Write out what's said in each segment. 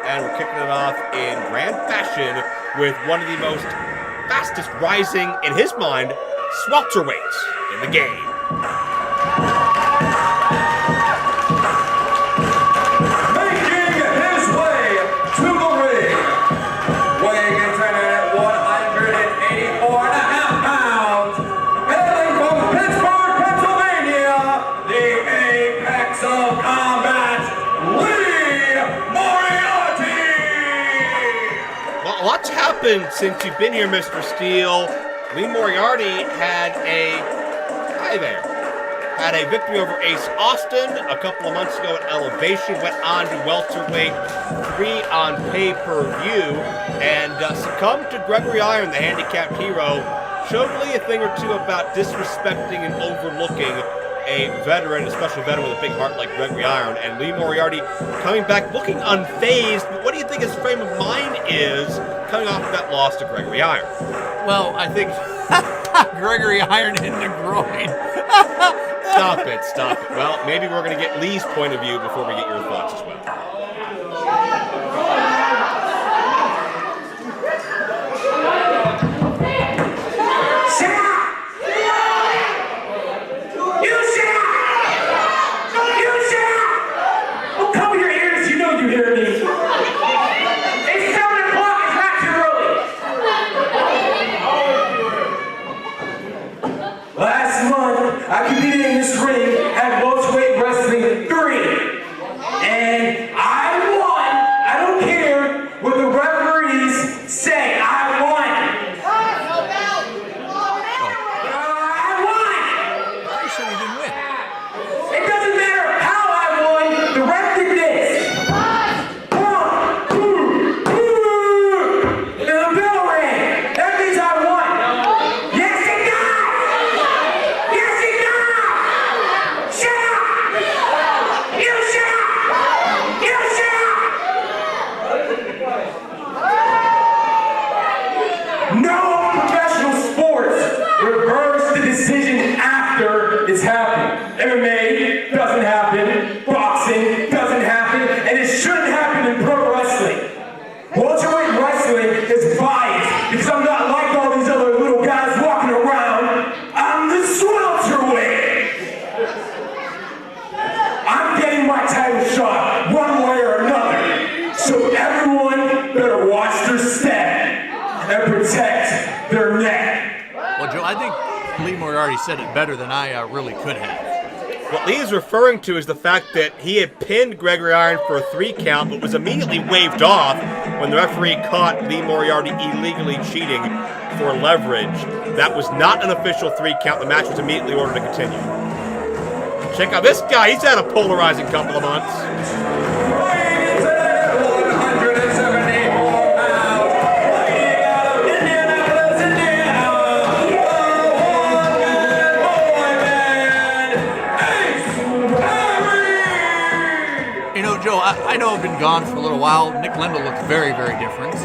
and we're kicking it off in grand fashion with one of the most fastest rising, in his mind, welterweights in the game. What's happened since you've been here, Mr. Steele? Lee Moriarty had a victory over Ace Austin a couple of months ago at Elevation, went on to welterweight 3 on pay-per-view, and succumbed to Gregory Iron, the handicapped hero. Showed Lee a thing or two about disrespecting and overlooking a veteran, a special veteran with a big heart like Gregory Iron, and Lee Moriarty coming back looking unfazed. But what do you think his frame of mind is coming off of that loss to Gregory Iron? Well, I think Gregory Iron in the groin. Stop it. Well, maybe we're going to get Lee's point of view before we get your thoughts as well. I competed in this ring at welterweight wrestling 3, and I won. I don't care what the referees say. I won. I won. You said you didn't win. It doesn't matter how I won. The ref did this. 1, 2, 2. And the bell rang. That means I won. Yes, it does. No professional sports reverse the decision after it's happened. MMA doesn't happen, boxing doesn't happen, and it shouldn't happen in pro wrestling. Welterweight wrestling is biased because I'm not like all these other little guys walking around. I'm the swelterweight. I'm getting my title shot one way or another. So everyone better watch their step and protect their neck. Well, Joe, I think Lee Moriarty said it better than I really could have. What Lee is referring to is the fact that he had pinned Gregory Iron for a 3 count, but was immediately waved off when the referee caught Lee Moriarty illegally cheating for leverage. That was not an official 3 count. The match was immediately ordered to continue. Check out this guy. He's had a polarizing couple of months. Joe, I know I've been gone for a little while. Nick Lendl looks very, very different.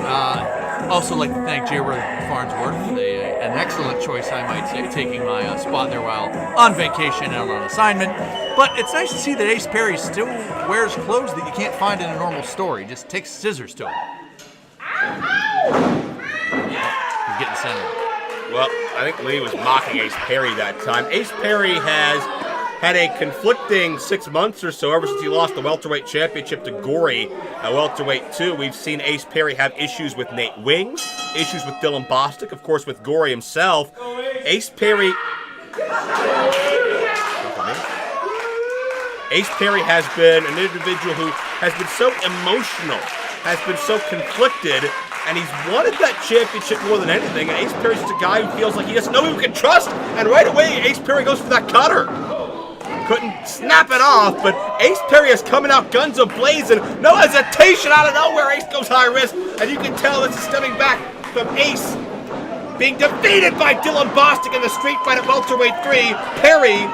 Also like to thank J. Farnsworth, an excellent choice, I might say, taking my spot there while on vacation and on assignment. But it's nice to see that Ace Perry still wears clothes that you can't find in a normal store. He just takes scissors to him. He's getting centered. Well, I think Lee was mocking Ace Perry that time. Ace Perry has had a conflicting 6 months or so ever since he lost the welterweight championship to Gory at welterweight 2. We've seen Ace Perry have issues with Nate Wings, issues with Dylan Bostic, of course with Gory himself. Ace Perry has been an individual who has been so emotional, has been so conflicted, and he's wanted that championship more than anything. And Ace Perry's just a guy who feels like he doesn't know who he can trust, and right away Ace Perry goes for that cutter. Couldn't snap it off, but Ace Perry is coming out guns a-blazing. No hesitation out of nowhere. Ace goes high risk, and you can tell this is stemming back from Ace being defeated by Dylan Bostic in the street fight at welterweight 3. Perry,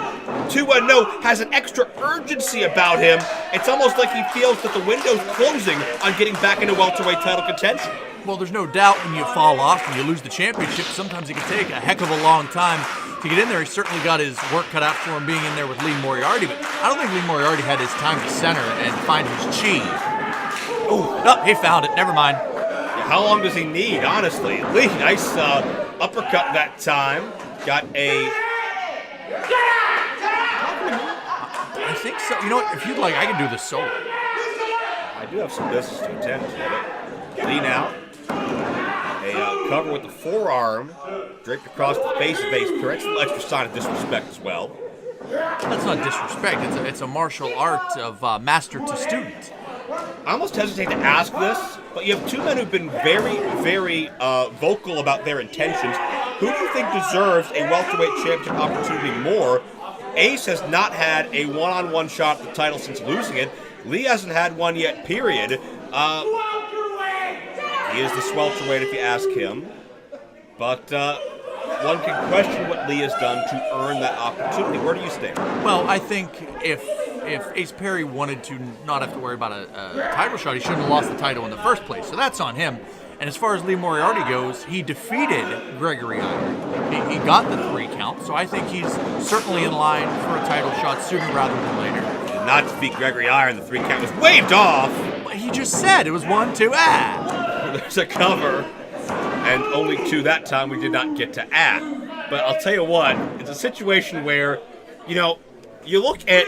2-0, has an extra urgency about him. It's almost like he feels that the window's closing on getting back into welterweight title contention. Well, there's no doubt when you fall off and you lose the championship, sometimes it can take a heck of a long time to get in there. He certainly got his work cut out for him being in there with Lee Moriarty, but I don't think Lee Moriarty had his time to center and find his chi Oh, no, he found it. Never mind. How long does he need, honestly? Lee, nice uppercut that time. Got a... I think so. You know what? If you'd like, I can do this solo. I do have some business to attend to. Lee now. A cover with the forearm. Draped across the face of Ace Perry. It's a little extra sign of disrespect as well. That's not disrespect. It's a martial art of master to student. I almost hesitate to ask this, but you have two men who've been very, very vocal about their intentions. Who do you think deserves a welterweight championship opportunity more? Ace has not had a one-on-one shot at the title since losing it. Lee hasn't had one yet, period. He is the swelterweight if you ask him. But one can question what Lee has done to earn that opportunity. Where do you stand? Well, I think if Ace Perry wanted to not have to worry about a title shot, he shouldn't have lost the title in the first place. So that's on him. And as far as Lee Moriarty goes, he defeated Gregory Iron. He got the 3 count, so I think he's certainly in line for a title shot sooner rather than later. He did not defeat Gregory Iron. The 3 count was waved off. But he just said it was 1, 2, There's a cover, and only 2 that time we did not get to at. But I'll tell you what, it's a situation where, you know, you look at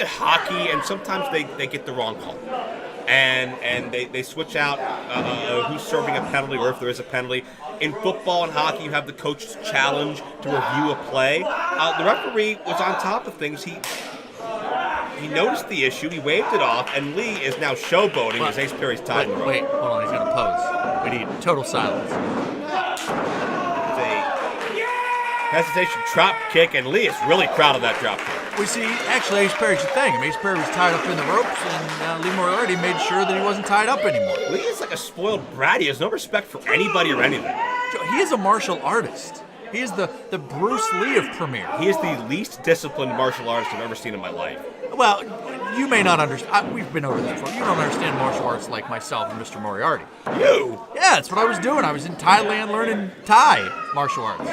hockey, and sometimes they get the wrong call. And they switch out who's serving a penalty or if there is a penalty. In football and hockey, you have the coach's challenge to review a play. The referee was on top of things. He noticed the issue, he waved it off, and Lee is now showboating as Ace Perry's tied in the rope. Wait, hold on, he's going to pose. We need total silence. It's a hesitation drop kick, and Lee is really proud of that drop kick. We see, actually, Ace Perry's the thing. Ace Perry was tied up in the ropes, and Lee Moriarty made sure that he wasn't tied up anymore. Lee is like a spoiled brat. He has no respect for anybody or anything. He is a martial artist. He is the Bruce Lee of Premier. He is the least disciplined martial artist I've ever seen in my life. Well, you may not understand. We've been over this before. You don't understand martial arts like myself and Mr. Moriarty. You? Yeah, that's what I was doing. I was in Thailand learning Thai martial arts.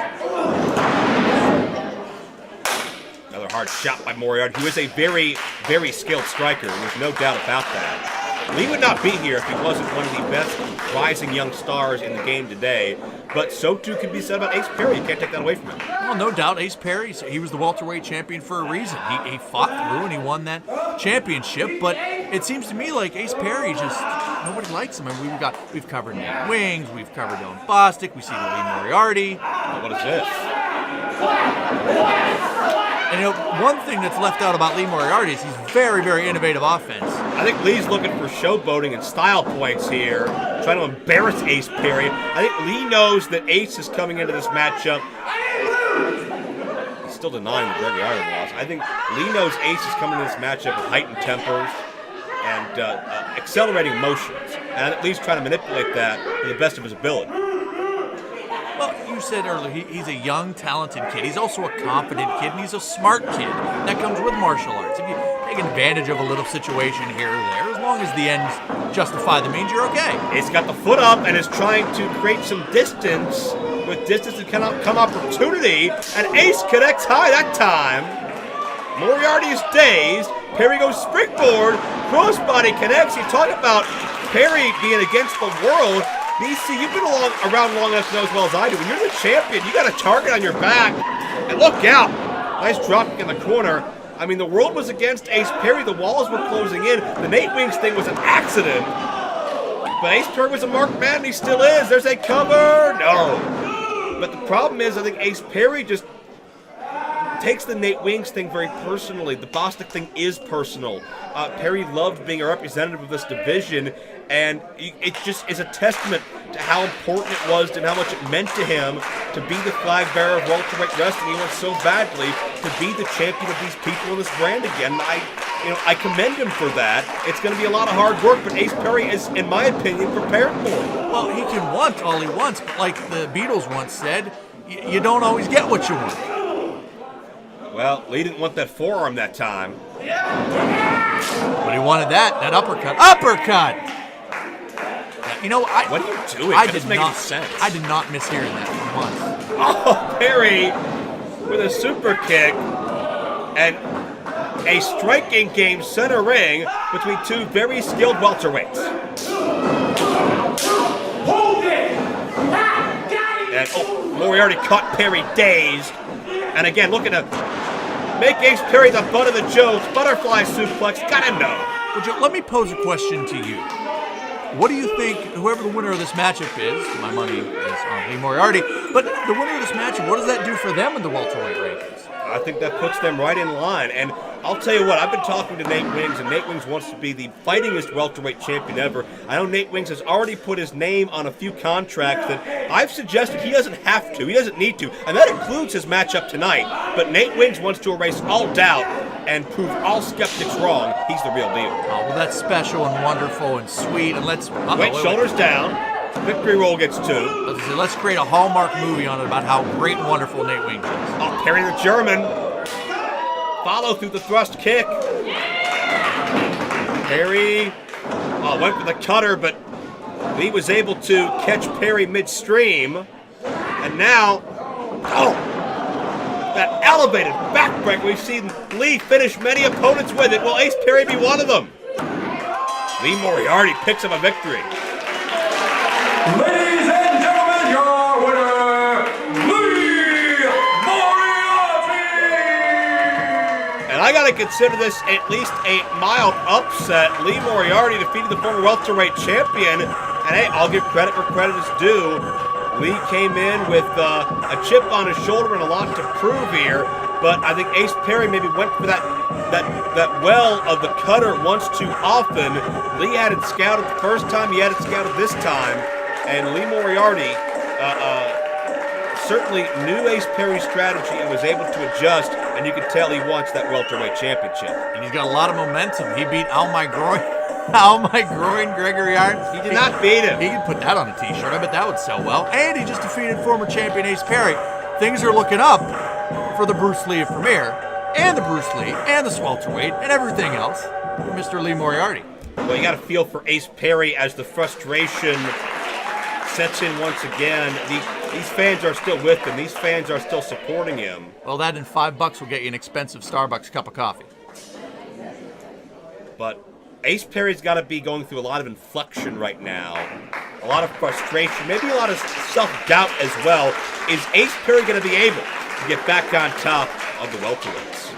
Another hard shot by Moriarty, who is a very, very skilled striker. There's no doubt about that. Lee would not be here if he wasn't one of the best rising young stars in the game today. But so too can be said about Ace Perry. You can't take that away from him. Well, no doubt, Ace Perry, he was the welterweight champion for a reason. He fought through and he won that championship. But it seems to me like Ace Perry just, nobody likes him. I mean, we've covered Nate Wings, we've covered Dylan Bostic, we've seen Lee Moriarty. What is this? And you know, one thing that's left out about Lee Moriarty is he's very, very innovative offense. I think Lee's looking for showboating and style points here, trying to embarrass Ace Perry. I think Lee knows that Ace is coming into this matchup. He's still denying the Gregory Iron loss. I think Lee knows Ace is coming into this matchup with heightened tempers and accelerating motions. And I think Lee's trying to manipulate that to the best of his ability. Well, you said earlier, he's a young, talented kid. He's also a confident kid, and he's a smart kid. That comes with martial arts. If you take advantage of a little situation here or there, as long as the ends justify the means, you're okay. He's got the foot up and is trying to create some distance. With distance and come opportunity, and Ace connects high that time. Moriarty is dazed. Perry goes springboard. Crossbody connects. You talk about Perry being against the world. BC, you've been around long enough to know as well as I do. When you're the champion, you got a target on your back. And look out. Nice drop kick in the corner. I mean, the world was against Ace Perry. The walls were closing in. The Nate Wings thing was an accident. But Ace Perry was a marked man, and he still is. There's a cover. No. But the problem is, I think Ace Perry just takes the Nate Wings thing very personally. The Bostic thing is personal. Perry loved being a representative of this division, and it just is a testament to how important it was and how much it meant to him to be the flag bearer of welterweight wrestling. He wants so badly to be the champion of these people in this brand again. I commend him for that. It's going to be a lot of hard work, but Ace Perry is, in my opinion, prepared for it. Well, he can want all he wants, but like the Beatles once said, you don't always get what you want. Well, Lee didn't want that forearm that time. But he wanted that uppercut. Uppercut! You know, what are you doing? That doesn't make any sense. I did not mishearing that for once. Oh, Perry with a super kick. And A striking game center ring between two very skilled welterweights. Hold it! And Moriarty caught Perry dazed. And again, looking to make Ace Perry the butt of the jokes. Butterfly suplex. Got him no. Well, Joe, let me pose a question to you. What do you think, whoever the winner of this matchup is, my money is on Lee Moriarty, but the winner of this matchup, what does that do for them in the welterweight rankings? I think that puts them right in line. And I'll tell you what, I've been talking to Nate Wings, and Nate Wings wants to be the fightingest welterweight champion ever. I know Nate Wings has already put his name on a few contracts that I've suggested he doesn't have to, he doesn't need to, and that includes his matchup tonight. But Nate Wings wants to erase all doubt and prove all skeptics wrong. He's the real deal. Oh, well, that's special and wonderful and sweet, and let's... Wait, shoulders down. Victory roll gets 2. Let's create a Hallmark movie on it about how great and wonderful Nate Wings is. Oh, Perry the German. Follow through the thrust kick. Perry went for the cutter, but Lee was able to catch Perry midstream. And now, that elevated backbreaker we've seen Lee finish many opponents with it. Will Ace Perry be one of them? Lee Moriarty picks up a victory. Ladies and gentlemen, your winner, Lee Moriarty! And I gotta consider this at least a mild upset. Lee Moriarty defeated the former welterweight champion. And hey, I'll give credit where credit is due. Lee came in with a chip on his shoulder and a lot to prove here, but I think Ace Perry maybe went for that well of the cutter once too often. Lee had it scouted the first time, he had it scouted this time, and Lee Moriarty certainly knew Ace Perry's strategy and was able to adjust, and you can tell he wants that welterweight championship. And he's got a lot of momentum. He beat Al My Groin, Gregory Irons. He did not beat him. He could put that on a t-shirt. I bet that would sell well. And he just defeated former champion Ace Perry. Things are looking up for the Bruce Lee of Premier, and the Bruce Lee, and the welterweight, and everything else for Mr. Lee Moriarty. Well, you got to feel for Ace Perry as the frustration sets in once again. These fans are still with him. These fans are still supporting him. Well, that and $5 will get you an expensive Starbucks cup of coffee. But Ace Perry's got to be going through a lot of inflection right now, a lot of frustration, maybe a lot of self-doubt as well. Is Ace Perry going to be able to get back on top of the welterweights?